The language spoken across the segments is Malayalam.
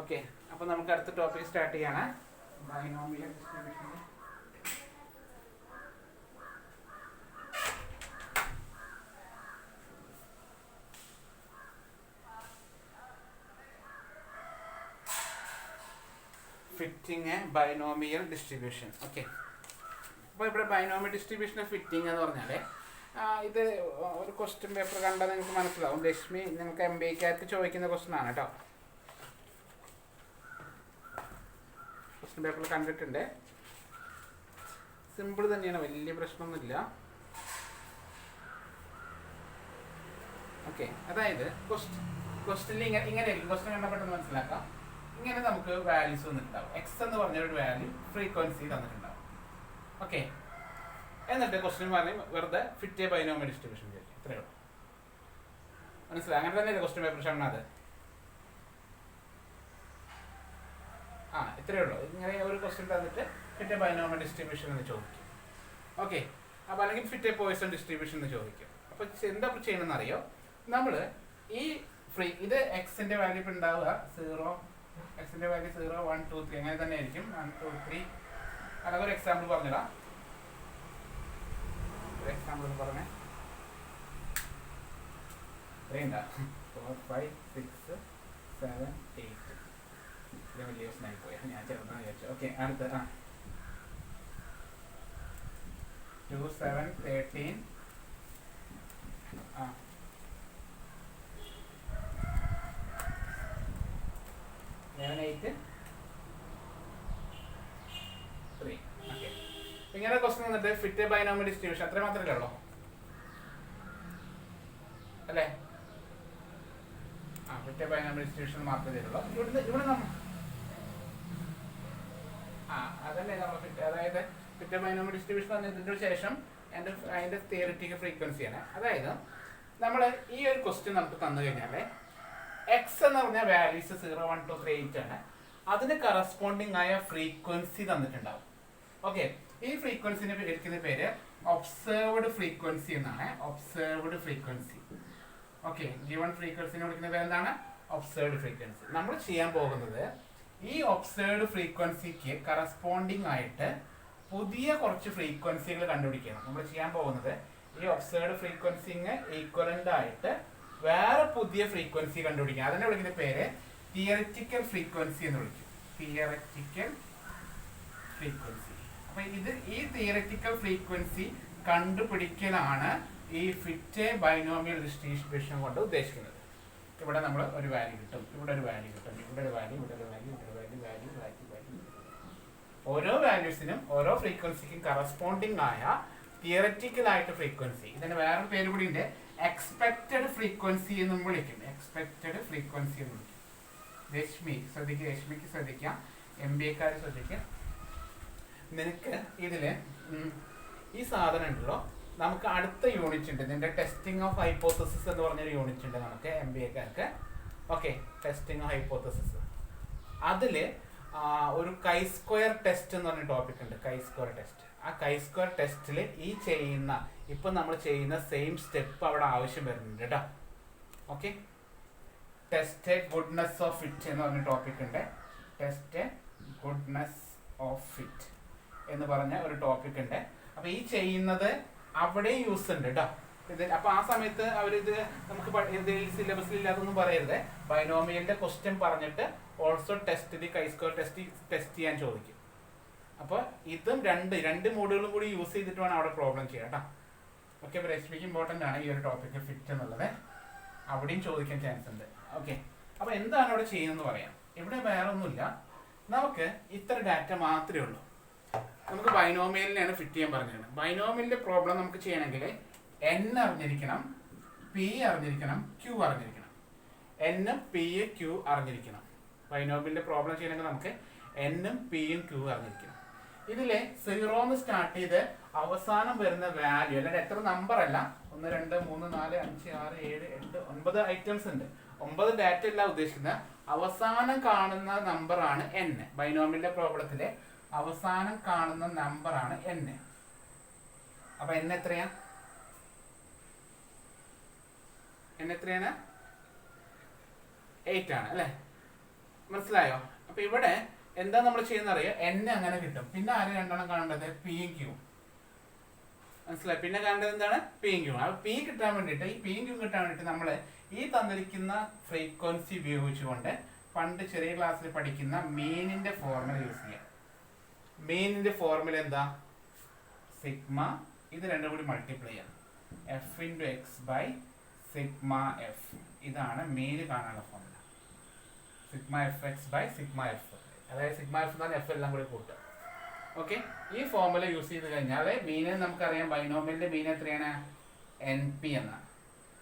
ഓക്കെ, അപ്പോൾ നമുക്ക് അടുത്ത ടോപ്പിക് സ്റ്റാർട്ട് ചെയ്യാണ്. Binomial distribution. Fitting A binomial distribution. Okay, അപ്പോൾ ഇവിടെ ബൈനോമിയൽ ഡിസ്ട്രിബ്യൂഷൻ്റെ ഫിറ്റിംഗ് എന്ന് പറഞ്ഞാൽ ഇത് ഒരു ക്വസ്റ്റ്യൻ പേപ്പർ കണ്ടാൽ നിങ്ങൾക്ക് മനസ്സിലാവും. ലക്ഷ്മി നിങ്ങൾക്ക് MBAക്കാർക്ക് ചോദിക്കുന്ന ക്വസ്റ്റ്യൻ ആണ് കേട്ടോ. ക്വസ്റ്റ്യൻ പേപ്പറിൽ കണ്ടിട്ടുണ്ട്. സിമ്പിൾ തന്നെയാണ്, വലിയ പ്രശ്നമൊന്നുമില്ല. ഓക്കെ, അതായത് ക്വസ്റ്റ്യനിൽ ഇങ്ങനെയായിരിക്കും. ക്വസ്റ്റ്യൻ കണ്ടാൽ പെട്ടെന്ന് മനസ്സിലാക്കാം. ഇങ്ങനെ നമുക്ക് വാല്യൂസ് വന്നിട്ടുണ്ടാവും. എക്സ് എന്ന് പറഞ്ഞൊരു വാല്യൂ ഫ്രീക്വൻസി തന്നിട്ടുണ്ടാവും. ഓക്കെ, എന്നിട്ട് ക്വസ്റ്റ്യൻ പറഞ്ഞ് വെറുതെ ഫിറ്റ് എ ബൈനോമിയൽ ഡിസ്ട്രിബ്യൂഷൻ ചോദിക്കും. ഇത്രയേ ഉള്ളൂ. മനസ്സിലായി? അങ്ങനെ തന്നെയല്ലേ ക്വസ്റ്റ്യൻ പേപ്പർ ഷണ്ണത്? ഇത്രയേ ഉള്ളൂ. ഇങ്ങനെ ഒരു ക്വസ്റ്റ്യൻ തന്നിട്ട് ഫിറ്റ് എ ബൈനോമിയൽ ഡിസ്ട്രിബ്യൂഷൻ എന്ന് ചോദിക്കും. ഓക്കെ, അപ്പോൾ അല്ലെങ്കിൽ ഫിറ്റ് എ പോയിസൺ ഡിസ്ട്രിബ്യൂഷൻ എന്ന് ചോദിക്കും. അപ്പോൾ എന്താ ചെയ്യണമെന്ന് അറിയോ? നമ്മൾ ഈ ഇത് എക്സിൻ്റെ വാല്യൂ ഇപ്പം ഉണ്ടാവുക 0, എക്സിൻ്റെ വാല്യൂ 0, 1, 2, 3 അങ്ങനെ തന്നെ ആയിരിക്കും. 1, 2, 3 അതൊക്കെ ഒരു എക്സാമ്പിൾ പറഞ്ഞിടാം. ഒരു എക്സാമ്പിൾ പറഞ്ഞേ. 3 4, 5, 6, 7, 8. ഇത് വലിയ പ്രശ്നമായി പോയി, ഞാൻ ചെറുതാന്ന് വിചാരിച്ചു. ഓക്കെ, അടുത്ത് 2, 7, 13. 11, 8, 3. ഓക്കെ, ഇങ്ങനെ ക്വസ്റ്റ്യൻ വന്നിട്ട് ഫിറ്റ് ബൈനോമിയൽ ഡിസ്ട്രിബ്യൂഷൻ അത്ര മാത്രമേ ഉള്ളൂ അല്ലേ? ഫിറ്റ് ബൈനോമിയൽ ഡിസ്ട്രിബ്യൂഷൻ മാത്രമേ ഉള്ളൂ. ഇവിടെ നമ്മൾ അതല്ലേ നമ്മൾ അതായത് ഫിറ്റ് ബൈനോമിയൽ ഡിസ്ട്രിബ്യൂഷൻ വന്നതിന് ശേഷം അതിൻ്റെ തിയറിറ്റിക്കൽ ഫ്രീക്വൻസിയാണ്. അതായത് നമ്മൾ ഈ ഒരു ക്വസ്റ്റ്യൻ നമുക്ക് തന്നു കഴിഞ്ഞാൽ എക്സ് എന്ന് പറഞ്ഞാൽ വാല്യൂസ് 0, 1, 2, 3, 8 ആണ്. അതിന് കറസ്പോണ്ടിങ് ആയ ഫ്രീക്വൻസി തന്നിട്ടുണ്ടാവും. ഓക്കെ, ഈ ഫ്രീക്വൻസിനെ വിളിക്കുന്ന പേര് ഒബ്സേർവ്ഡ് ഫ്രീക്വൻസി എന്നാണ്. Observed frequency. ഓക്കെ, ഗിവൺ ഫ്രീക്വൻസിനെ വിളിക്കുന്ന പേര് എന്താണ്? Observed frequency. നമ്മൾ ചെയ്യാൻ പോകുന്നത് ഈ ഒബ്സേർവ്ഡ് ഫ്രീക്വൻസിക്ക് കറസ്പോണ്ടിങ് ആയിട്ട് പുതിയ കുറച്ച് ഫ്രീക്വൻസികൾ കണ്ടുപിടിക്കണം. നമ്മൾ ചെയ്യാൻ പോകുന്നത് ഈ ഒബ്സേർവ്ഡ് ഫ്രീക്വൻസിന് ഈക്വലന്റ് ആയിട്ട് വേറെ പുതിയ ഫ്രീക്വൻസി കണ്ടുപിടിക്കുക. അതിനെ വിളിക്കുന്ന പേര് തിയററ്റിക്കൽ ഫ്രീക്വൻസി എന്ന് വിളിക്കും. Theoretical frequency. അപ്പൊ ഈ തിയററ്റിക്കൽ ഫ്രീക്വൻസി കണ്ടുപിടിക്കലാണ് ഈ ഫിറ്റ് ബൈനോമിയൽ ഡിസ്ട്രിബ്യൂഷൻ കൊണ്ട് ഉദ്ദേശിക്കുന്നത്. ഇവിടെ നമ്മൾ ഒരു വാല്യൂ കിട്ടും, ഇവിടെ ഒരു വാല്യൂ കിട്ടും, ഇവിടെ ഒരു വാല്യൂ, ഇവിടെ ഒരു വാല്യൂ, ഇവിടെ ഒരു വാല്യൂ, വാല്യൂ, വാല്യൂ, വാല്യൂ. ഓരോ വാല്യൂസിനും ഓരോ ഫ്രീക്വൻസിക്കും കറസ്പോണ്ടിങ് ആയ തിയററ്റിക്കൽ ആയിട്ട് ഫ്രീക്വൻസി. ഇതിന് വേറൊരു പേര് കൂടി ഉണ്ട്, എക്സ്പെക്റ്റഡ് ഫ്രീക്വൻസി എന്നും വിളിക്കും. എക്സ്പെക്റ്റഡ് ഫ്രീക്വൻസി എന്ന് വിളിക്കും. രശ്മിക്ക് ശ്രദ്ധിക്കാം, MBAക്കാർ ശ്രദ്ധിക്കുക. നിനക്ക് ഇതില് ഈ സാധനം ഉണ്ടല്ലോ, നമുക്ക് അടുത്ത യൂണിറ്റ് ഉണ്ട്. ഇതിന്റെ ടെസ്റ്റിംഗ് ഓഫ് ഹൈപ്പോത്തസിസ് എന്ന് പറഞ്ഞൊരു യൂണിറ്റ് ഉണ്ട് നമുക്ക് MBAക്കാർക്ക്. Okay, testing of hypothesis. അതില് ഒരു കൈ സ്ക്വയർ ടെസ്റ്റ് എന്ന് പറഞ്ഞ ടോപ്പിക് ഉണ്ട്. Chi square test. ആ കൈ സ്ക്വയർ ടെസ്റ്റിൽ ഇപ്പം നമ്മൾ ചെയ്യുന്ന സെയിം സ്റ്റെപ്പ് അവിടെ ആവശ്യം വരുന്നുണ്ട് കേട്ടോ. Okay, test goodness of fit എന്ന് പറഞ്ഞ ടോപ്പിക് ഉണ്ട്. ടെസ്റ്റ് ഗുഡ്നെസ് ഓഫ് ഫിറ്റ് എന്ന് പറഞ്ഞ ഒരു ടോപ്പിക് ഉണ്ട്. അപ്പോൾ ഈ ചെയ്യുന്നത് അവിടെ യൂസ് ഉണ്ട് കേട്ടോ. അപ്പോൾ ആ സമയത്ത് അവരിത് നമുക്ക് സിലബസിൽ ഇല്ലാതൊന്നും പറയരുത്. ബൈനോമിയലിന്റെ ക്വസ്റ്റ്യൻ പറഞ്ഞിട്ട് also test chi square test ചെയ്യാൻ ചോദിക്കും. അപ്പോൾ ഇതും രണ്ട് മോഡുകളും കൂടി യൂസ് ചെയ്തിട്ട് വേണം അവിടെ പ്രോബ്ലം ചെയ്യാം കേട്ടോ. ഓക്കെ, അപ്പോൾ രശ്മിക്ക് ഇമ്പോർട്ടൻ്റ് ആണ് ഈ ഒരു ടോപ്പിക്ക് ഫിറ്റ് എന്നുള്ളത്. അവിടെയും ചോദിക്കാൻ ചാൻസ് ഉണ്ട്. ഓക്കെ, അപ്പോൾ എന്താണ് അവിടെ ചെയ്യുന്നതെന്ന് പറയാം. ഇവിടെ വേറെ ഒന്നുമില്ല, നമുക്ക് ഇത്ര ഡാറ്റ മാത്രമേ ഉള്ളൂ. നമുക്ക് ബൈനോമിയലിനെയാണ് ഫിറ്റ് ചെയ്യാൻ പറഞ്ഞത്. ബൈനോമിയലിന്റെ പ്രോബ്ലം നമുക്ക് ചെയ്യണമെങ്കിൽ N അറിഞ്ഞിരിക്കണം, P അറിഞ്ഞിരിക്കണം, Q അറിഞ്ഞിരിക്കണം. N, P, Q അറിഞ്ഞിരിക്കണം. ബൈനോമിയലിന്റെ പ്രോബ്ലം ചെയ്യണമെങ്കിൽ നമുക്ക് N, P, Q അറിഞ്ഞിരിക്കണം. ഇതിലെ 0 സ്റ്റാർട്ട് ചെയ്ത് അവസാനം വരുന്ന വാല്യൂ, അല്ലാതെ എത്ര നമ്പർ അല്ല, 1, 2, 3, 4, 5, 6, 7, 8, 9 ഐറ്റംസ് ഉണ്ട്. 9 ഡാറ്റ അല്ല ഉദ്ദേശിക്കുന്നത്, അവസാനം കാണുന്ന നമ്പറാണ് N. ബൈനോമിയലിന്റെ പ്രോബ്ലത്തിലെ അവസാനം കാണുന്ന നമ്പറാണ് N. അപ്പൊ N എത്രയാണ്? N എത്രയാണ്? 8 ആണ് അല്ലേ? മനസ്സിലായോ? അപ്പൊ ഇവിടെ എന്താ നമ്മൾ ചെയ്യുന്ന അറിയാം, n അങ്ങനെ കിട്ടും. പിന്നെ ആര് രണ്ടെണ്ണം കാണേണ്ടത്? പിയും ക്യൂവും. മനസ്സിലായി? പിന്നെ കാണേണ്ടത് എന്താണ്? പിയും ക്യൂവും. അപ്പൊ പി കിട്ടാൻ വേണ്ടിയിട്ട്, ഈ പിയും ക്യൂവും കിട്ടാൻ വേണ്ടിയിട്ട് നമ്മൾ ഈ തന്നിരിക്കുന്ന ഫ്രീക്വൻസി ഉപയോഗിച്ചുകൊണ്ട് പണ്ട് ചെറിയ ക്ലാസ്സിൽ പഠിക്കുന്ന മീനിന്റെ ഫോർമുല യൂസ് ചെയ്യാം. മീനിന്റെ ഫോർമുല എന്താ? സിഗ്മ, ഇത് രണ്ടും കൂടി മൾട്ടിപ്ലൈ ചെയ്യാം, f into x by sigma f. ഇതാണ് മീൻ കാണാനുള്ള formula. Sigma F X by sigma f, അതായത് സിഗ്മ എഫ് എന്നാണ് എഫ് എല്ലാം കൂടി കൂട്ടുക. ഓക്കെ, ഈ ഫോർമുല യൂസ് ചെയ്ത് കഴിഞ്ഞാൽ മീനെ നമുക്കറിയാം, ബൈനോമിയലിന്റെ മീൻ എത്രയാണ്? എൻ പി എന്നാണ്.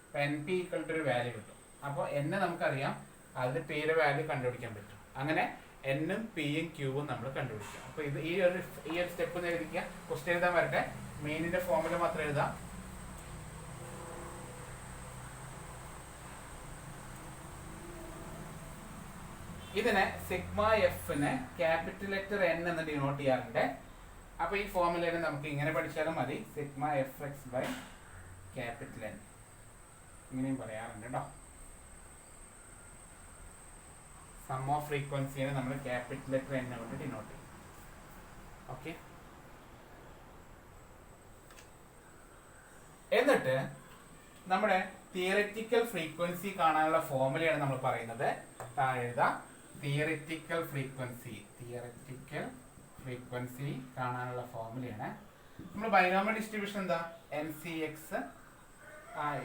അപ്പൊ എൻ പി ഈക്വൽ ടു ഒരു വാല്യൂ കിട്ടും. അപ്പോൾ എന്നെ നമുക്കറിയാം, അതിന് പിയുടെ വാല്യൂ കണ്ടുപിടിക്കാൻ പറ്റും. അങ്ങനെ എന്നും പിയും ക്യൂവും നമ്മൾ കണ്ടുപിടിക്കാം. അപ്പൊ ഇത് ഈ ഒരു സ്റ്റെപ്പ് എഴുതിക്കുക. ക്വസ്റ്റ്യൻ എഴുതാൻ വരട്ടെ. മീനിന്റെ ഫോർമുല മാത്രം എഴുതാം. ഇതിനെ സിഗ്മ എഫിനെ ക്യാപിറ്റൽ ലെറ്റർ എൻ എന്ന് ഡിനോട്ട് ചെയ്യാറുണ്ട്. അപ്പൊ ഈ ഫോർമുലേനെ നമുക്ക് ഇങ്ങനെ പഠിച്ചാലും മതി, sigma F X by capital N, ഇങ്ങനെയും പറയാറുണ്ട് കേട്ടോ. സം ഓഫ് ഫ്രീക്വൻസിനെ നമ്മൾ ക്യാപിറ്റൽ ലെറ്റർ എൻ കൊണ്ട് ഡിനോട്ട് ചെയ്യും. ഓക്കെ, എന്നിട്ട് നമ്മുടെ തിയററ്റിക്കൽ ഫ്രീക്വൻസി കാണാനുള്ള ഫോർമുലയാണ് നമ്മൾ പറയുന്നത്. താഴെ എഴുതാം, തിയററ്റിക്കൽ ഫ്രീക്വൻസി കാണാനുള്ള ഫോർമുലയാണ്. നമ്മൾ ബൈനോമിയൽ ഡിസ്ട്രിബ്യൂഷൻ എന്താ? എൻ സി എക്സ്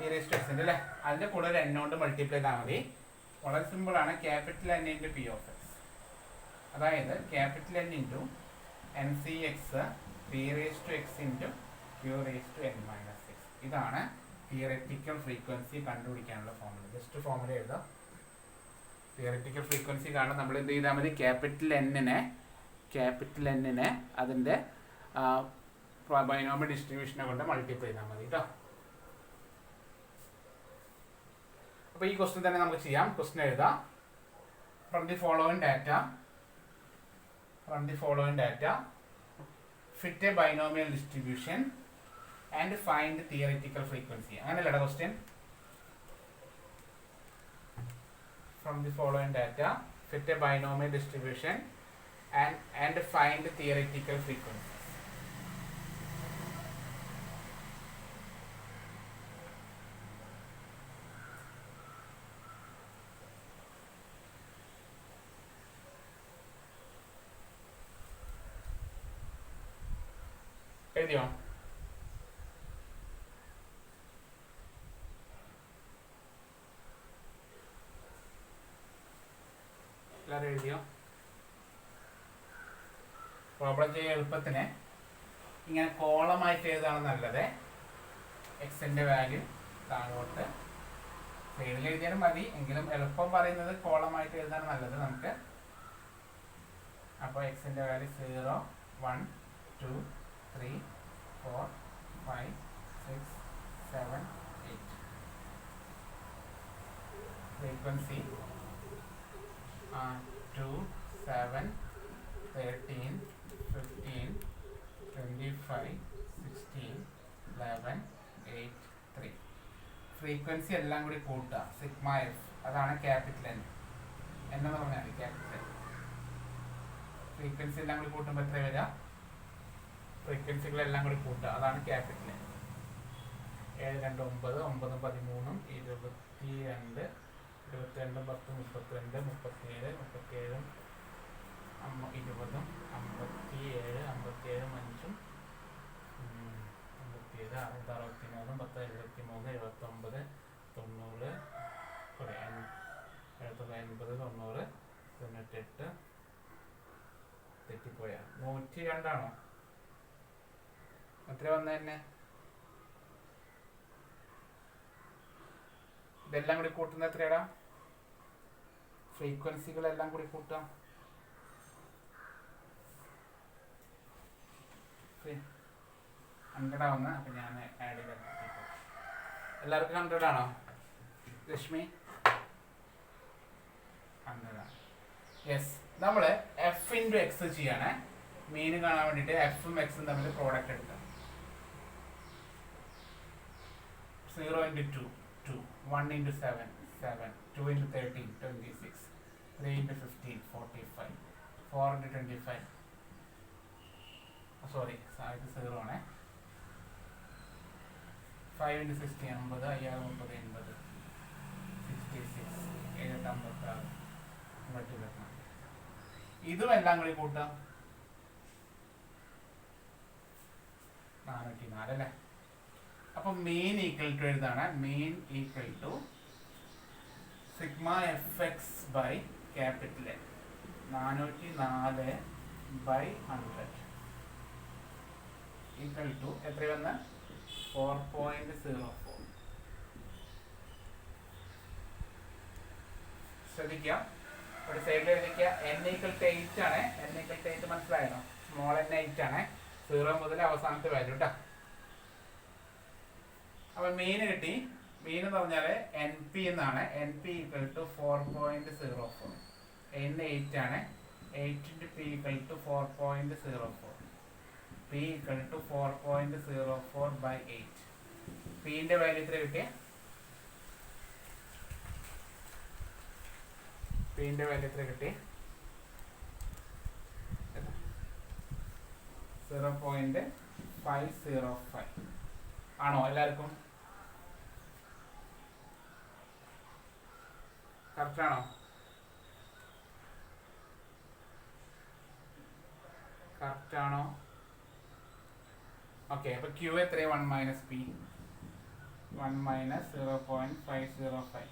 ഇറേസ്റ്റ് അല്ലേ, അതിന്റെ കൂടെ ഒരു എൻ കൊണ്ട് മൾട്ടിപ്ലൈ ചെയ്താൽ മതി. വളരെ സിമ്പിൾ ആണ്. Capital N into P of X, അതായത് capital N into N C X P raise to X into Q raise to N minus X. ഇതാണ് തിയററ്റിക്കൽ ഫ്രീക്വൻസി കണ്ടുപിടിക്കാനുള്ള ഫോർമുല. ജസ്റ്റ് ഫോർമുല എഴുതാം. തിയററ്റിക്കൽ ഫ്രീക്വൻസി കാണാൻ നമ്മൾ എന്ത് ചെയ്താൽ മതി? ക്യാപിറ്റൽ എന്നിനെ അതിൻ്റെ ബൈനോമിയൽ ഡിസ്ട്രിബ്യൂഷനെ കൊണ്ട് മൾട്ടിപ്ലൈ ചെയ്താൽ മതി കേട്ടോ. അപ്പോൾ ഈ ക്വസ്റ്റ്യൻ തന്നെ നമുക്ക് ചെയ്യാം. ക്വസ്റ്റ്യൻ എഴുതാം. From the following data fit a binomial distribution and find theoretical frequency. അങ്ങനെയല്ലടാ question. From the following data fit a binomial distribution and find theoretical frequencies. എഴുതിയോ? എല്ലാവരും എഴുതിയോ? പ്രോബ്ലം ചെയ്യാൻ എളുപ്പത്തിന് ഇങ്ങനെ കോളമായിട്ട് എഴുതാണ് നല്ലത്. എക്സിൻ്റെ വാല്യൂ താഴോട്ട് സൈഡിൽ എഴുതിയാലും മതി, എങ്കിലും എളുപ്പം പറയുന്നത് കോളമായിട്ട് എഴുതാണ് നല്ലത് നമുക്ക്. അപ്പോൾ എക്സിൻ്റെ വാല്യൂ 0, 1, 2, 3, 4, 5, 6, 7, 8. ഫ്രീക്വൻസി 2, 7, 13, 15, 25, 16, 11, 8, 3. ഫ്രീക്വൻസി എല്ലാം കൂടി കൂട്ടുക, സിഗ്മ എഫ്, അതാണ് ക്യാപിറ്റൽ എൻ എന്ന് പറഞ്ഞാൽ ക്യാപിറ്റൽ എൻ. ഫ്രീക്വൻസി എല്ലാം കൂടി കൂട്ടുമ്പോൾ എത്ര വരിക? ഫ്രീക്വൻസികളെല്ലാം കൂടി കൂട്ടുക, അതാണ് ക്യാപിറ്റൽ എൻ. 7, 2, 9, 9, 13, 22, 22, 10, 32, 37, 37, 20, 57, 57, 5, 57, 6, 63, 10, 73, 79, 90, 80, 90, 98, തെറ്റിപ്പോയാ 102 ആണോ? എത്ര വന്ന തന്നെ? ഇതെല്ലാം കൂടി കൂട്ടുന്ന എത്രയാടാ? ഫ്രീക്വൻസികളെല്ലാം കൂടി കൂട്ടാം. 100 ആവുന്ന, അപ്പം ഞാൻ ആഡ് ചെയ്ത എല്ലാവർക്കും 100 ആണോ? ലക്ഷ്മി 100 ആണ്. യെസ്, നമ്മൾ എഫ് ഇൻറ്റു എക്സ് ചെയ്യാണ്. മീൻ കാണാൻ വേണ്ടിയിട്ട് എഫും എക്സും തമ്മിൽ പ്രോഡക്റ്റ് എടുക്കാം. 0 into 2, 2, 1 into 7, 7, 2 into 13, 26, 3 into 15, 45. 4 into 25. Sorry, ഇത് 0 ആണ്. 5 into 60, 50, 50, 80, 66, 756. ഇതും എല്ലാം കൂടി കൂട്ടാം 404 അല്ലേ. അപ്പൊ മീൻ ഈക്വൽ ടു എഴുതാണ്. Mean equal to sigma F X by capital N 404/100 equal to എത്ര വന്ന 4.04. ശ്രദ്ധിക്കാം, ഒരു സൈഡിൽ എഴുതിക്കുക n ഈക്വൽ ടു 8 ആണ്. n ഈക്വൽ ടു 8 മനസ്സിലായല്ലോ. സ്മോൾ n 8 ആണ്. 0 മുതൽ അവസാനത്തെ വാല്യൂ കേട്ടോ. അപ്പൊ മീൻ കിട്ടി. മീൻ എന്ന് പറഞ്ഞാല് എൻ പി എന്നാണ്. N p equal to 4.04. n 8 ആണ്. 8 into p equal to 4.04. p equal to 4.04/8. പിന്റെ വാല്യൂ എത്ര കിട്ടിയ? പിന്റെ വാല്യൂ എത്ര കിട്ടി? 0.505 ആണോ? എല്ലാവർക്കും കറക്റ്റ് ആണോ? കറക്റ്റ് ആണോ? ഓക്കെ. അപ്പൊ ക്യൂ എത്ര? 1 മൈനസ് പി. 1 മൈനസ് 0.505.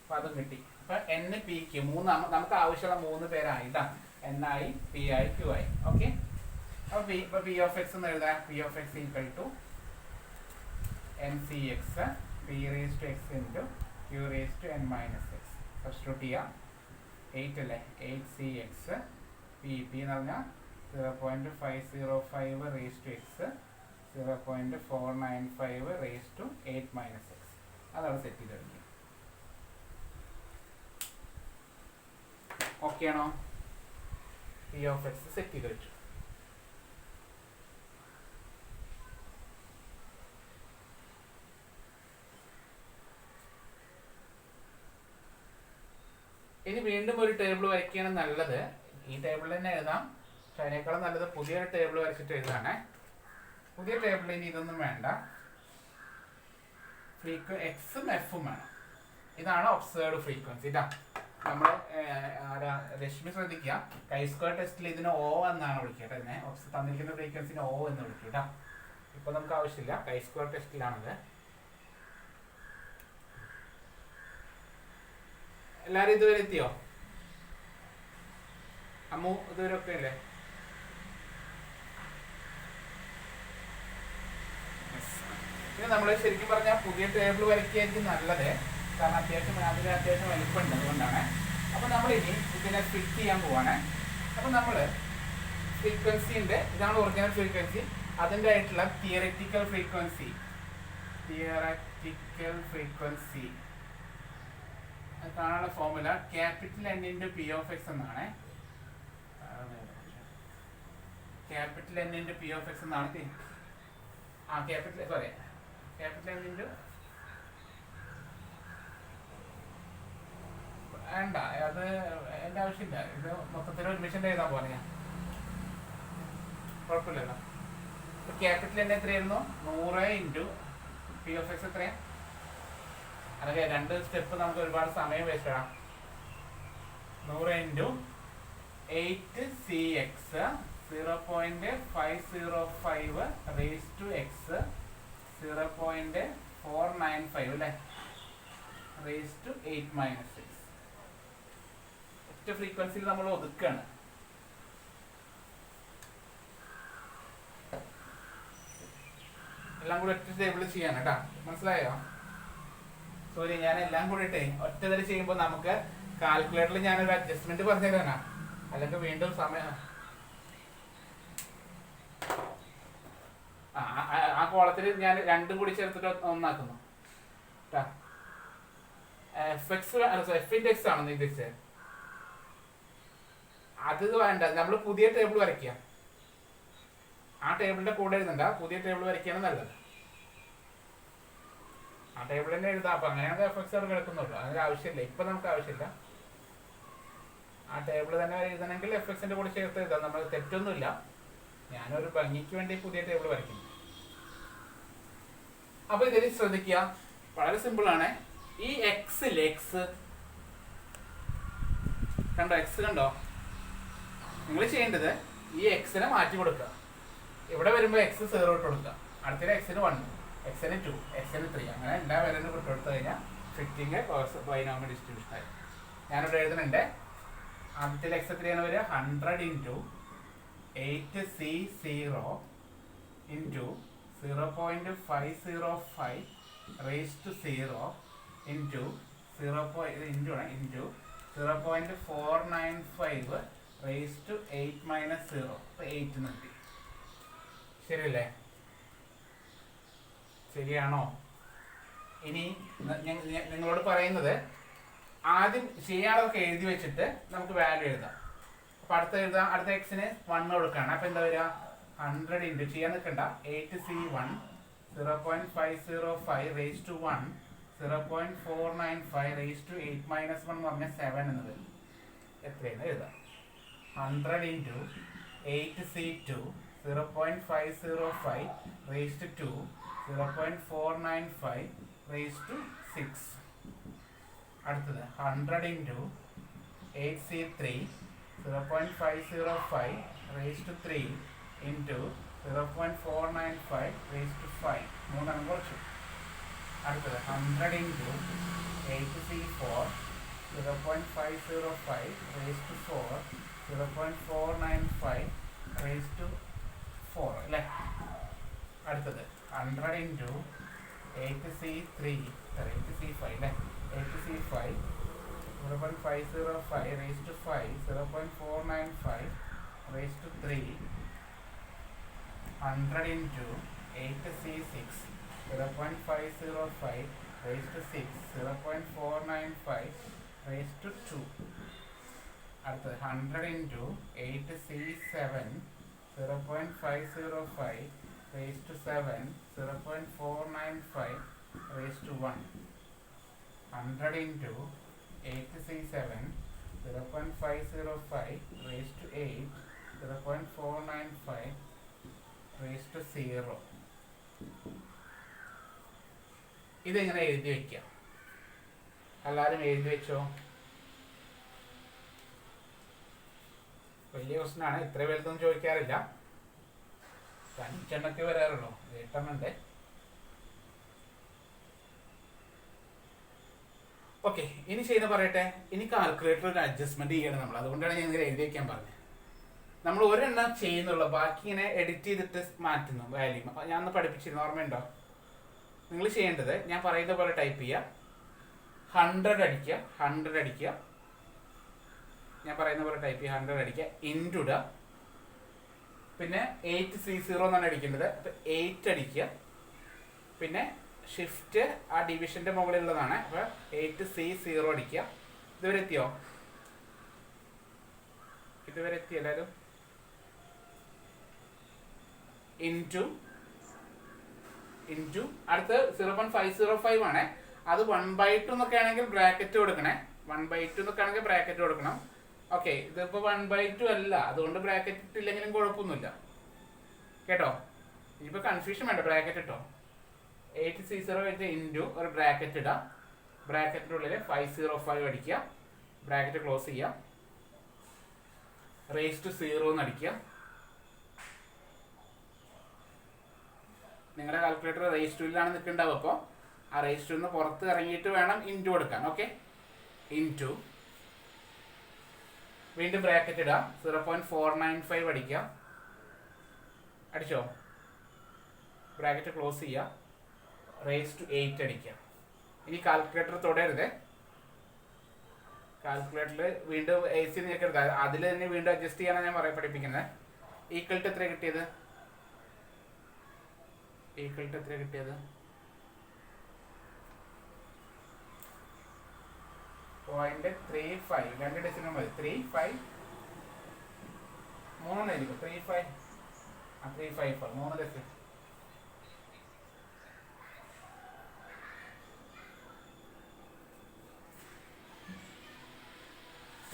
അപ്പൊ അതും കിട്ടി. അപ്പൊ എൻ പി ക്യൂ നമുക്ക് ആവശ്യമുള്ള 3 പേരായി കേട്ടോ. എൻ ആയി, പി ആയി, ക്യൂ ആയി. ഓക്കെ. അപ്പൊ പി ഓഫ് എക്സ് എന്ന് എഴുതാം. P of x equal to n C X P raise to X into Q raise to N minus x. Substitute ചെയ്യാം. 8 അല്ലേ? 8cx പി പി എന്ന് പറഞ്ഞാൽ 0.505 raise to x 0.495 raise to 8 minus x. അതവിടെ സെറ്റ് ചെയ്ത് കഴിഞ്ഞു. ഓക്കെ ആണോ? പി ഓഫ് എക്സ് സെറ്റ് ചെയ്ത് വെച്ചു. ഇനി വീണ്ടും ഒരു ടേബിൾ വരയ്ക്കുകയാണ് നല്ലത്. ഈ ടേബിൾ തന്നെ എഴുതാം, പക്ഷെ അതിനേക്കാളും നല്ലത് പുതിയൊരു ടേബിൾ വരച്ചിട്ട് എഴുതാണേ. പുതിയ ടേബിളിൽ ഇനി ഇതൊന്നും വേണ്ട. എക്സും എഫും വേണം. ഇതാണ് ഒബ്സേർവ്ഡ് ഫ്രീക്വൻസി. ഇതാ നമ്മൾ രശ്മി ശ്രദ്ധിക്കുക. കൈ സ്ക്വയർ ടെസ്റ്റിൽ ഇതിന് ഓ എന്നാണ് വിളിക്കുക. ഇതിനെ തന്നിരിക്കുന്ന ഫ്രീക്വൻസിന് ഓ എന്ന് വിളിക്കും കേട്ടോ. ഇപ്പൊ നമുക്ക് ആവശ്യമില്ല, കൈ സ്ക്വയർ ടെസ്റ്റിലാണത്. എല്ലാരും ഇതുവരെ എത്തിയോ? അമ്മു ഇതുവരെ ഒക്കെ അല്ലേ? പിന്നെ നമ്മൾ ശരിക്കും പറഞ്ഞാൽ പുതിയ ടേബിൾ വരയ്ക്കുകയായിരിക്കും നല്ലത്. കാരണം അത്യാവശ്യം വലിപ്പമുണ്ട്, അതുകൊണ്ടാണ്. അപ്പൊ നമ്മളിനി ഇതിനെ ഫിറ്റ് ചെയ്യാൻ പോവാണ്. അപ്പൊ നമ്മള് ഫ്രീക്വൻസിന്റെ ഇതാണ് ഒറിജിനൽ ഫ്രീക്വൻസി. അതിൻ്റെ ആയിട്ടുള്ള തിയററ്റിക്കൽ ഫ്രീക്വൻസി കാണാനുള്ള formula capital N into P of X എന്നാണ്. Capital N into P of X എന്നാണ്. ക്യാപിറ്റൽ എൻ ഇൻറ്റു വേണ്ട, അത് എൻ്റെ ആവശ്യമില്ല. ഇത് മൊത്തത്തിൽ ഒരുമിഷൻ്റെ എഴുതാൻ പോലെ ഞാൻ കുഴപ്പമില്ലല്ലോ. ഇപ്പൊ ക്യാപിറ്റൽ എൻ എത്രയായിരുന്നു? 100 ഇൻറ്റു പി ഓഫ് എക്സ് എത്രയാ? അതൊക്കെ 2 സ്റ്റെപ്പ് നമുക്ക് ഒരുപാട് സമയം വേസ്റ്റ് ആണ്. 100 into 8cx 0.505 raise to x 0.495 അല്ലേ? Raise to 8 minus 6. ഒറ്റ ഫ്രീക്വൻസിയിൽ നമ്മൾ ഒതുക്കാണ്. എല്ലാം കൂടി ഒറ്റ ടേബിൾ ചെയ്യാൻ കേട്ടോ. മനസ്സിലായോ? സോറി, ഞാൻ എല്ലാം കൂടി ഒറ്റ തരം ചെയ്യുമ്പോൾ നമുക്ക് കാൽക്കുലേറ്ററിൽ ഞാനൊരു അഡ്ജസ്റ്റ്മെന്റ് പറഞ്ഞു തരാനാ. അല്ലെങ്കിൽ വീണ്ടും സമയം ആ കോളത്തിൽ ഞാൻ 2 കൂടി ചേർത്തിട്ട് ഒന്നാക്കുന്നു. എഫ് ഇൻഡെക്സ് ആണെന്ന് ഉദ്ദേശിച്ചത്. അത് വേണ്ട, നമ്മൾ പുതിയ ടേബിൾ വരയ്ക്കുക. ആ ടേബിളിന്റെ കൂടെ എഴുതണ്ട, പുതിയ ടേബിൾ വരയ്ക്കുകയാണ് നല്ലത്. ആ ടേബിൾ തന്നെ എഴുതാം. അപ്പൊ അങ്ങനെയാണ് എഫക്ട്സ് അവിടെ കിടക്കുന്നുള്ളൂ. അതിന് ആവശ്യമില്ല, ഇപ്പൊ നമുക്ക് ആവശ്യമില്ല. ആ ടേബിൾ തന്നെ എഴുതണമെങ്കിൽ എഫക്ട്സിന്റെ കൂടെ ചേർത്ത് എഴുതാം. നമ്മൾ തെറ്റൊന്നുമില്ല. ഞാനൊരു ഭംഗിക്ക് വേണ്ടി പുതിയ ടേബിൾ വരയ്ക്കുന്നു. അപ്പൊ ഇതിൽ ശ്രദ്ധിക്കുക, വളരെ സിമ്പിൾ ആണ്. ഈ എക്സില്ലേ, എക്സ് കണ്ടോ, എക്സ് കണ്ടോ? നിങ്ങൾ ചെയ്യേണ്ടത് ഈ എക്സിനെ മാറ്റി കൊടുക്കുക. ഇവിടെ വരുമ്പോൾ എക്സ് 0 ഇട്ട് കൊടുക്കുക. അടുത്ത എക്സിന് 1, എക്സിന് 2, എക്സിന് 3, അങ്ങനെ എല്ലാ വിലനും ഇട്ട് കൊടുത്തു കഴിഞ്ഞാൽ ഫിറ്റിംഗ് ബൈനോമിയൽ ഡിസ്ട്രിബ്യൂഷൻ ആയി. ഞാനിവിടെ എഴുതുന്നുണ്ട്. ആദ്യത്തിൽ എക്സ് എത്രയാണ് വരിക? 100 into 8C0 into 0.505 raise to 0 into 0.495 raise to 8 minus 0. അപ്പോൾ 8 നിർത്തി. ശരിയല്ലേ? ശരിയാണോ? ഇനി നിങ്ങളോട് പറയുന്നത് ആദ്യം ചെയ്യാനൊക്കെ എഴുതി വെച്ചിട്ട് നമുക്ക് വാല്യൂ എഴുതാം. അപ്പൊ അടുത്ത എക്സിന് 1 കൊടുക്കുകയാണ്. അപ്പൊ എന്താ വരിക? 100 ഇൻറ്റു ചെയ്യാൻ നിൽക്കണ്ട, 8C1 0.505 raise to 1 0.495 raise to 8 minus 1 എന്ന് പറഞ്ഞാൽ 7 എന്ന് വരും. എത്രയാണ് എഴുതാം? 100 into 8C2 0.505 raise to 2 0.495 raise to 6. അടുത്തത് 100 into 8C3 0.505 raise to 3 into 0.495 raise to 5. 3 കുറച്ചു. അടുത്തത് 100 into 8C4 0.505 raise to 4 0.495 raise to 4 അല്ലേ? അടുത്തത് 100 ഇൻറ്റു 8C5 അല്ലേ? 8C5 0.505 raise to 5 0.495 raise to 3. 100 into 8C6 0.505 raised to 6 0.495 raised to 2. അടുത്തത് 100 into 8C7 0.505 raised to 7 0.495 raised to 1. 100 into 8C7 0.505 raised to 8 0.495 raised to 0. ഇതെങ്ങനെ എഴുതി വയ്ക്കുക? എല്ലാവരും എഴുതി വെച്ചോ? വലിയ ക്വസ്റ്റൻ ആണ്, ഇത്ര വലുതൊന്നും ചോദിക്കാറില്ല. 5 വരാറുള്ളൂ, 8 ഓക്കെ. ഇനി ചെയ്ത് പറയട്ടെ. ഇനി കാൽക്കുലേറ്റർ ഒരു അഡ്ജസ്റ്റ്മെന്റ് ചെയ്യണം നമ്മൾ. അതുകൊണ്ടാണ് ഞാൻ ഇങ്ങനെ എഴുതി വയ്ക്കാൻ പറഞ്ഞത്. നമ്മൾ ഒരെണ്ണം ചെയ്യുന്നുള്ള, ബാക്കി ഇങ്ങനെ എഡിറ്റ് ചെയ്തിട്ട് മാറ്റുന്നു വാല്യൂ. അപ്പം ഞാൻ ഒന്ന് പഠിപ്പിച്ചിരുന്നു, ഓർമ്മയുണ്ടോ? നിങ്ങൾ ചെയ്യേണ്ടത് ഞാൻ പറയുന്ന പോലെ ടൈപ്പ് ചെയ്യുക. 100 അടിക്കുക, 100 അടിക്കുക. ഞാൻ പറയുന്ന പോലെ ടൈപ്പ് ചെയ്യുക, 100 അടിക്കുക, ഇൻറ്റു ഇടുക. പിന്നെ 8C0 എന്നാണ് അടിക്കേണ്ടത്. അപ്പം 8 അടിക്കുക. പിന്നെ ഷിഫ്റ്റ് ആ ഡിവിഷന്റെ മുകളിലുള്ളതാണ്. അപ്പം 8C0 അടിക്കുക. ഇതുവരെ എത്തിയോ? ഇതുവരെ എത്തി എല്ലാവരും? ഇൻറ്റു അടുത്ത് 0.505 ആണ്. അത് 1/2 എന്നൊക്കെ ആണെങ്കിൽ ബ്രാക്കറ്റ് കൊടുക്കണേ. 1/2 എന്നൊക്കെ ആണെങ്കിൽ ബ്രാക്കറ്റ് കൊടുക്കണം. ഓക്കെ, ഇതിപ്പോ 1/2 അല്ല, അതുകൊണ്ട് ബ്രാക്കറ്റ് ഇട്ടില്ലെങ്കിലും കുഴപ്പമൊന്നുമില്ല കേട്ടോ. ഇനിയിപ്പോ കൺഫ്യൂഷൻ വേണ്ട, ബ്രാക്കറ്റ് ഇട്ടോ. 8C0 വെച്ച് ഇൻറ്റു ഒരു ബ്രാക്കറ്റ് ഇടാം. ബ്രാക്കറ്റിൻ്റെ ഉള്ളിൽ 505 അടിക്കുക, ബ്രാക്കറ്റ് ക്ലോസ് ചെയ്യുക, റേസ് ടു 0 എന്ന് അടിക്കുക. നിങ്ങളുടെ കാൽക്കുലേറ്റർ റേസ് ടുവിലാണ് നിൽക്കുന്നുണ്ടാവും. അപ്പോൾ ആ റേസ് ടുന്ന് പുറത്ത് ഇറങ്ങിയിട്ട് വേണം ഇൻറ്റു കൊടുക്കാൻ. ഓക്കെ, ഇൻറ്റു വീണ്ടും ബ്രാക്കറ്റ് ഇടാം, 0.495 അടിക്കുക. അടിച്ചോ? ബ്രാക്കറ്റ് ക്ലോസ് ചെയ്യുക, റേസ് ടു 8 അടിക്കുക. ഇനി കാൽക്കുലേറ്റർ തൊടരുത്. കാൽക്കുലേറ്ററിൽ വീണ്ടും AC നിൽക്കരുത്, അതിൽ തന്നെ വീണ്ടും അഡ്ജസ്റ്റ് ചെയ്യാനാണ് ഞാൻ പഠിപ്പിക്കുന്നത്. ഈക്വൽ ടു എത്ര കിട്ടിയത്? 0.35. 2 ഡെസിമൽ മതി. 35 മൂന്നെണ്ണായിരിക്കും 354 മൂന്ന് ഡെസിമൽ.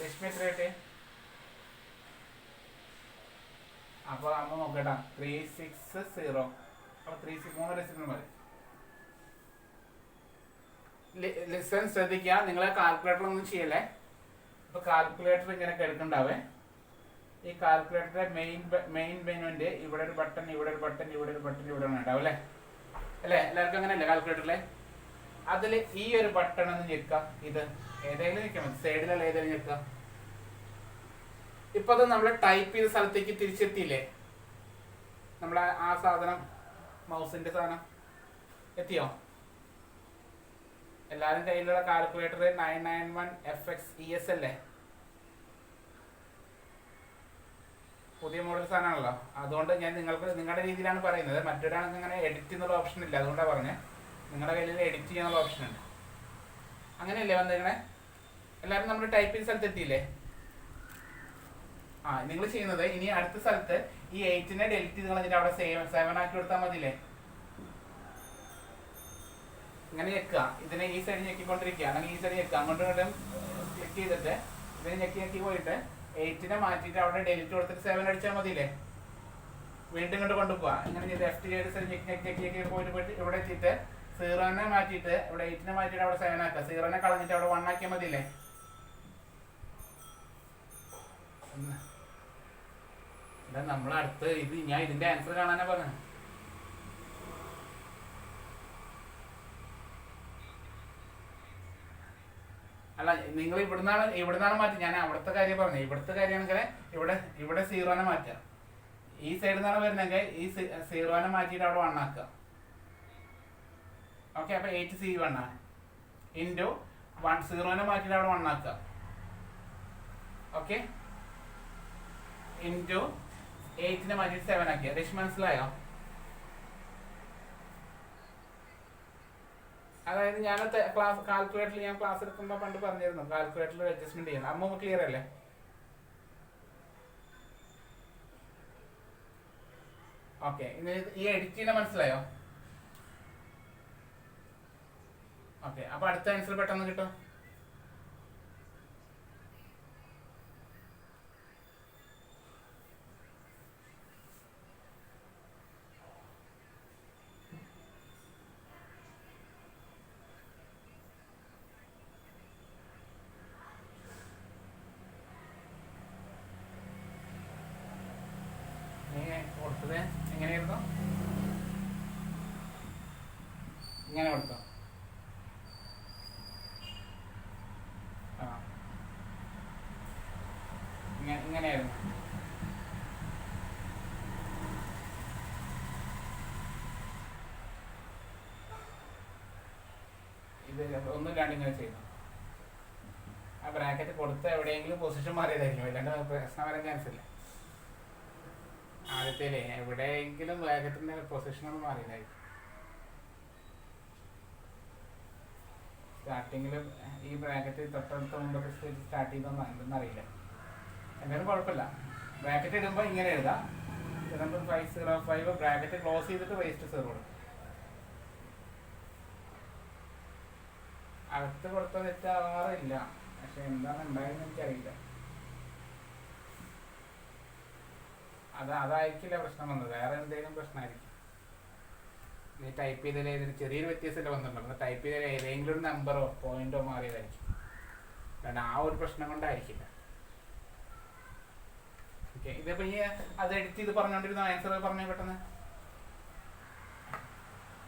രശ്മി എത്രയായിട്ട്? അപ്പോൾ അമ്മ നോക്കട്ടാ 360. അപ്പോൾ 3 ഡെസിമൽ മതി. ലിസൺ ശ്രദ്ധിക്കുക, നിങ്ങളെ കാൽക്കുലേറ്റർ ഒന്നും ചെയ്യല്ലേ. ഇപ്പോൾ കാൽക്കുലേറ്റർ ഇങ്ങനെ എടുക്കണ്ടാവേ. ഈ കാൽക്കുലേറ്ററിന്റെ മെയിൻ മെനുവിന്റെ ഇവിടെ ഒരു ബട്ടൺ, ഇവിടെ ഒരു ബട്ടൺ, ഇവിടെ ഒരു ബട്ടൺ, ഇവിടെ ഉണ്ടാവും അല്ലേ? എല്ലാവർക്കും അങ്ങനെയല്ലേ കാൽക്കുലേറ്ററിലെ? അതിൽ ഈ ഒരു ബട്ടൺ ഒന്ന് ഞെക്കുക. ഇത് ഏതെങ്കിലും ഞെക്കാൻ മതി, സൈഡിലുള്ള ഏതെങ്കിലും ഞെക്കുക. ഇപ്പൊ അത് നമ്മൾ ടൈപ്പ് ചെയ്ത സ്ഥലത്തേക്ക് തിരിച്ചെത്തിയില്ലേ? നമ്മളെ ആ സാധനം, മൗസിന്റെ സാധനം എത്തിയോ? എല്ലാവരും കയ്യിലുള്ള കാൽക്കുലേറ്റർ 991 FXES അല്ലേ? പുതിയ മോഡൽ സാധനമാണല്ലോ. അതുകൊണ്ട് ഞാൻ നിങ്ങളുടെ രീതിയിലാണ് പറയുന്നത്. മറ്റൊരാൾക്ക് അങ്ങനെ എഡിറ്റ് എന്നുള്ള ഓപ്ഷൻ ഇല്ല. അതുകൊണ്ടാണ് പറഞ്ഞത്. നിങ്ങളുടെ കയ്യിൽ എഡിറ്റ് ചെയ്യാനുള്ള ഓപ്ഷൻ ഉണ്ട്. അങ്ങനെയല്ലേ വന്നിരിക്കണേ? എല്ലാവരും നമ്മൾ ടൈപ്പ് ചെയ്ത സ്ഥലത്ത് എത്തിയില്ലേ? നിങ്ങൾ ചെയ്യുന്നത് ഇനി അടുത്ത സ്ഥലത്ത് ഈ 8നെ ഡെലിറ്റ് ചെയ്ത് കളഞ്ഞിട്ട് അവിടെ 7 ആക്കി കൊടുത്താൽ മതിയില്ലേ? ഇങ്ങനെ ഞെക്കുക. ഇതിനെ ഈ സൈഡ് ഞെക്കിക്കൊണ്ടിരിക്കുക. അങ്ങനെ ഈ സൈഡ് ഞെക്കുക. അങ്ങോട്ടും ഇങ്ങോട്ടും ക്ലിക്ക് ചെയ്തിട്ട് ഇതിനെ ഞെക്കി പോയിട്ട് 8നെ മാറ്റിയിട്ട് അവിടെ ഡെലിറ്റ് കൊടുത്തിട്ട് 7 അടിച്ചാൽ മതിയില്ലേ? വീണ്ടും ഇങ്ങോട്ട് കൊണ്ടുപോവാ. ഇങ്ങനെ ചെയ്ത് ലെഫ്റ്റ് ചെയ്ത് സൈഡ് ഞെക്കി പോയിട്ട് ഇവിടെ എത്തിയിട്ട് 0നെ മാറ്റിയിട്ട് ഇവിടെ 8നെ മാറ്റിയിട്ട് അവിടെ 7 ആക്കുക. 0നെ കളഞ്ഞിട്ട് അവിടെ 1 ആക്കിയാൽ മതിയില്ലേ? നമ്മളടുത്ത് ഞാൻ ഇതിന്റെ ആൻസർ കാണാനാ പറഞ്ഞത്. അല്ല, നിങ്ങൾ ഇവിടുന്നാണ് മാറ്റി. ഞാൻ അവിടുത്തെ കാര്യം പറഞ്ഞത്. ഇവിടുത്തെ കാര്യമാണെങ്കിൽ ഇവിടെ 0നെ മാറ്റുക. ഈ സൈഡിൽ നിന്നാണ് വരുന്നെങ്കിൽ ഈ 0നെ മാറ്റിയിട്ട് അവിടെ 1 ആക്കുക. ഓക്കെ, അപ്പൊ 8C1 ഇൻറ്റു 0നെ മാറ്റിയിട്ട് അവിടെ 1 ആക്കുക. ഓക്കെ, ഇൻറ്റു 8നെ മാറ്റിയിട്ട് 7 ആക്കിയ. രശ്മി മനസ്സിലായോ? അതായത് ഞാൻ കാൽക്കുലേറ്ററിൽ ഞാൻ ക്ലാസ് എടുക്കുമ്പോൾ പണ്ട് പറഞ്ഞിരുന്നു കാൽക്കുലേറ്ററിൽ അഡ്ജസ്റ്റ്മെന്റ് ചെയ്യണം. അമ്മ ക്ലിയർ അല്ലേ? ഓക്കെ, ഈ എഡിറ്റ് ചെയ്യുന്ന മനസ്സിലായോ? ഓക്കെ, അപ്പൊ അടുത്ത ആൻസർ പെട്ടെന്ന് കിട്ടും. കൊടുത്തത് എങ്ങനെയായിരുന്നു? ഇങ്ങനെ കൊടുത്തോ? ഇങ്ങനെയായിരുന്നു. ഇത് ഒന്നും രണ്ടിങ്ങനെ ചെയ്തു. ആ ബ്രാക്കറ്റ് കൊടുത്ത എവിടെയെങ്കിലും പൊസിഷൻ മാറിയതായിരിക്കും. അല്ലാണ്ട് പ്രശ്നം വരാൻ ചാൻസ് ഇല്ല. ആദ്യത്തേലേ എവിടെയെങ്കിലും ബ്രാക്കറ്റിന്റെ പൊസിഷനൊന്നും മാറിയതായിരിക്കും. സ്റ്റാർട്ടിങ്ങിൽ ഈ ബ്രാക്കറ്റ് തൊട്ടടുത്ത മുമ്പൊക്കെ സ്റ്റാർട്ട് ചെയ്തൊന്നും എന്തെന്നറിയില്ല. എന്തായാലും കുഴപ്പമില്ല. ബ്രാക്കറ്റ് ഇടുമ്പോൾ ഇങ്ങനെ എഴുതാം. 505 ബ്രാക്കറ്റ് ക്ലോസ് ചെയ്തിട്ട് റേസ്റ്റ് 0 കൊടുക്കും. അകത്ത് കൊടുത്ത തെറ്റാവാറില്ല. പക്ഷെ എന്താണ് ഉണ്ടായെന്ന് എനിക്കറിയില്ല. അതായിരിക്കില്ല പ്രശ്നം വന്നത്. വേറെ എന്തെങ്കിലും പ്രശ്നമായിരിക്കും. നീ ടൈപ്പ് ചെയ്തതിൽ ഏതെങ്കിലും ചെറിയൊരു വ്യത്യാസമല്ലേ വന്നിട്ടുണ്ടോ? ടൈപ്പ് ചെയ്തതിൽ ഏതെങ്കിലും ഒരു നമ്പറോ പോയിന്റോ മാറിയതായിരിക്കും. കാരണം ആ ഒരു പ്രശ്നം കൊണ്ടായിരിക്കില്ല. ഓക്കെ, ഇതിപ്പോ ഈ അത് എഡിറ്റ് ചെയ്ത് പറഞ്ഞോണ്ടിരുന്ന ആൻസർ പറഞ്ഞു പെട്ടെന്ന്.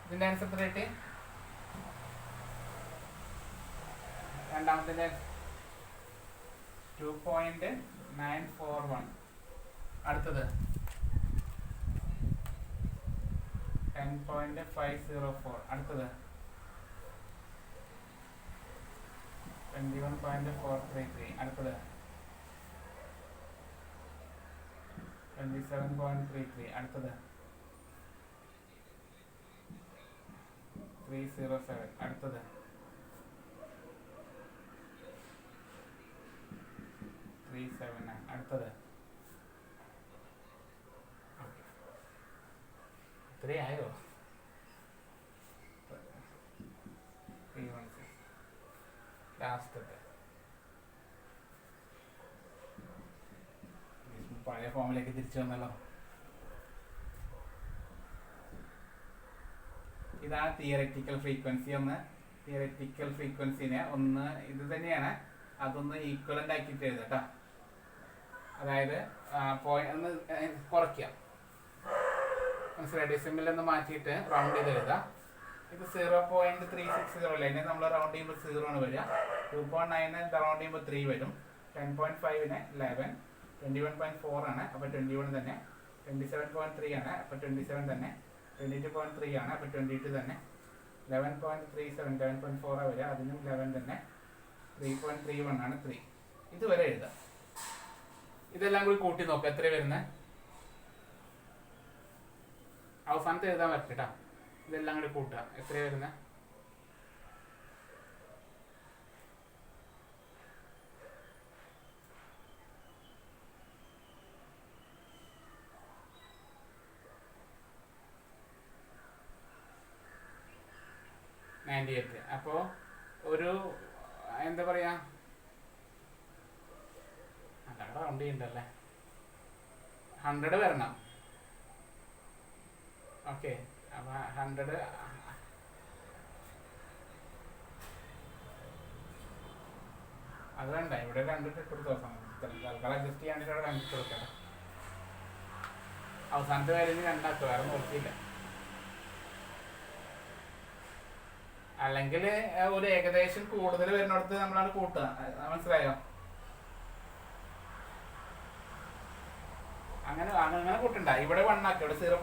ഇതിന്റെ ആൻസർ എത്ര കിട്ടി? രണ്ടാമത്തെ 2.941. അടുത്തത് 10.504. അടുത്തത് 21.433. അടുത്തത് 27.33. അടുത്തത് 307. അടുത്തത് 379. അടുത്തത് ഇത്രയായോ? 316 ലാസ്റ്റത്തെ പഴയ ഫോമിലേക്ക് തിരിച്ചു വന്നല്ലോ. ഇതാണ് തിയററ്റിക്കൽ ഫ്രീക്വൻസി. തിയററ്റിക്കൽ ഫ്രീക്വൻസിനെ ഇത് തന്നെയാണ്, അതൊന്ന് ഈക്വലന്റ് ആക്കിയിട്ട് എഴുതട്ടോ. അതായത് ഒന്ന് കുറയ്ക്കാം, മനസ്സിലായി? ഡെസിമൽ ഒന്ന് മാറ്റിയിട്ട് റൗണ്ട് ചെയ്ത് എഴുതാം. ഇത് 0.360 അല്ലേ, അതിനെ നമ്മൾ റൗണ്ട് ചെയ്യുമ്പോൾ 0 ആണ് വരിക. 2.9 റൗണ്ട് ചെയ്യുമ്പോൾ 3 വരും. 10.5ന് 11, 21.4 ആണ്, അപ്പോൾ 21 തന്നെ. 27.3 ആണ്, അപ്പോൾ 27 തന്നെ. 22.3 ആണ്, അപ്പോൾ 22 തന്നെ. 11.37 11.4 വരിക, അതിനും 11 തന്നെ. 3.31 ആണ് 3. ഇതുവരെ എഴുതാം. ഇതെല്ലാം കൂടി കൂട്ടി നോക്കാം എത്ര വരുന്നത്. അവസാനത്തെ എഴുതാൻ പറ്റട്ടാ. ഇതെല്ലാം കൂടി കൂട്ടുക, എത്ര വരുന്നത്? അപ്പോ ഒരു എന്താ പറയാ, റൗണ്ട് ചെയ്യണ്ടല്ലേ, 100 വരണം. ഓക്കെ, അപ്പൊ 100 അത് വേണ്ട, ഇവിടെ 2 ഇട്ട് കൊടുത്തു. തൽക്കാലം അഡ്ജസ്റ്റ് ചെയ്യാണ്ട് 2 ഇട്ട് കൊടുക്കാം. അവസാനത്തെ കാര്യം 2 വേറെ നോക്കിയില്ല. അല്ലെങ്കിൽ ഒരു ഏകദേശം കൂടുതൽ വരുന്നിടത്ത് നമ്മളാണ് കൂട്ടുക, മനസ്സിലായോ? അങ്ങനെ കൂട്ടണ്ട. ഇവിടെ 1 ആക്കി, ഇവിടെ 0.